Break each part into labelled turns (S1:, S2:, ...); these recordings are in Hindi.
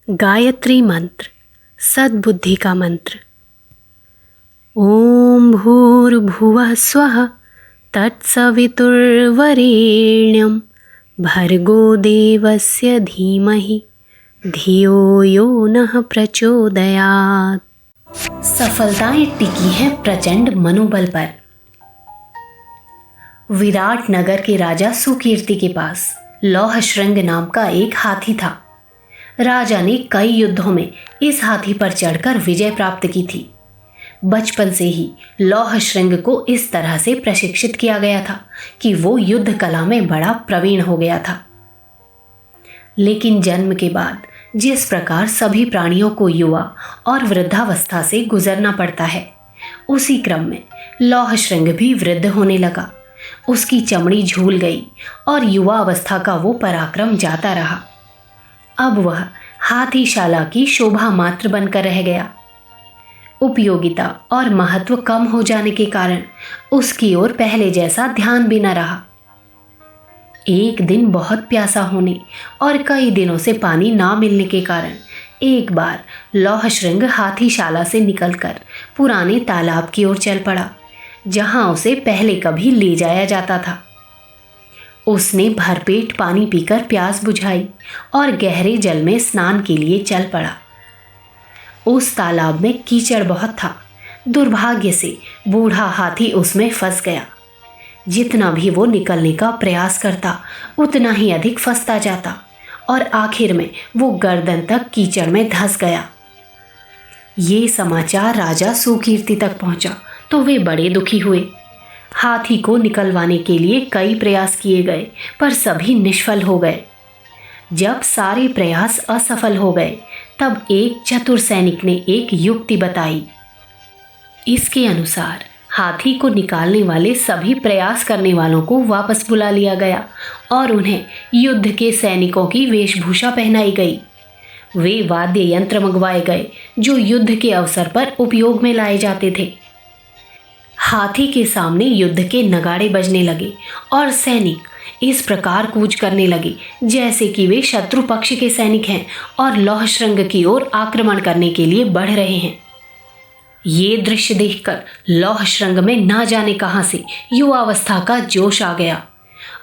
S1: गायत्री मंत्र, सद्बुद्धि का मंत्र। ओम भूर्भुवः स्वः तत्सवितुर्वरेण्यं भर्गो देवस्य धीमहि धियो यो नः प्रचोदयात्। सफलताएं टिकी हैं प्रचंड मनोबल पर। विराट नगर के राजा सुकीर्ति के पास लौह श्रृंग नाम का एक हाथी था। राजा ने कई युद्धों में इस हाथी पर चढ़कर विजय प्राप्त की थी। बचपन से ही लौह श्रृंग को इस तरह से प्रशिक्षित किया गया था कि वो युद्ध कला में बड़ा प्रवीण हो गया था। लेकिन जन्म के बाद जिस प्रकार सभी प्राणियों को युवा और वृद्धावस्था से गुजरना पड़ता है, उसी क्रम में लौह श्रृंग भी वृद्ध होने लगा। उसकी चमड़ी झूल गई और युवा अवस्था का वो पराक्रम जाता रहा। अब वह हाथीशाला की शोभा मात्र बनकर रह गया। उपयोगिता और महत्व कम हो जाने के कारण उसकी ओर पहले जैसा ध्यान भी न रहा। एक दिन बहुत प्यासा होने और कई दिनों से पानी ना मिलने के कारण एक बार लौह श्रृंग हाथीशाला से निकलकर पुराने तालाब की ओर चल पड़ा, जहां उसे पहले कभी ले जाया जाता था। उसने भरपेट पानी पीकर प्यास बुझाई और गहरे जल में स्नान के लिए चल पड़ा। उस तालाब में कीचड़ बहुत था। दुर्भाग्य से बूढ़ा हाथी उसमें फंस गया। जितना भी वो निकलने का प्रयास करता, उतना ही अधिक फंसता जाता और आखिर में वो गर्दन तक कीचड़ में धंस गया। ये समाचार राजा सुकीर्ति तक पहुंचा तो वे बड़े दुखी हुए। हाथी को निकलवाने के लिए कई प्रयास किए गए, पर सभी निष्फल हो गए। जब सारे प्रयास असफल हो गए, तब एक चतुर सैनिक ने एक युक्ति बताई। इसके अनुसार हाथी को निकालने वाले सभी प्रयास करने वालों को वापस बुला लिया गया और उन्हें युद्ध के सैनिकों की वेशभूषा पहनाई गई। वे वाद्य यंत्र मंगवाए गए जो युद्ध के अवसर पर उपयोग में लाए जाते थे। हाथी के सामने युद्ध के नगाड़े बजने लगे और सैनिक इस प्रकार कूच करने लगे जैसे कि वे शत्रु पक्ष के सैनिक हैं और लौह श्रृंग की ओर आक्रमण करने के लिए बढ़ रहे हैं। ये दृश्य देखकर लौह श्रृंग में ना जाने कहां से युवावस्था का जोश आ गया।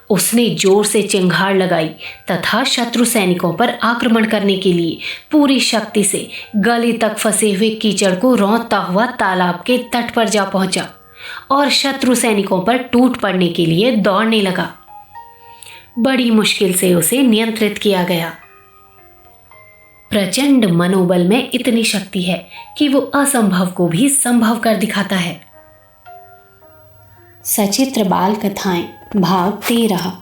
S1: उसने जोर से चिंगार लगाई तथा शत्रु सैनिकों पर आक्रमण करने के लिए पूरी शक्ति से गले तक फंसे हुए कीचड़ को रौंदता हुआ तालाब के तट पर जा पहुंचा और शत्रु सैनिकों पर टूट पड़ने के लिए दौड़ने लगा। बड़ी मुश्किल से उसे नियंत्रित किया गया। प्रचंड मनोबल में इतनी शक्ति है कि वो असंभव को भी संभव कर दिखाता है। सचित्र बाल कथाएं भाग 13।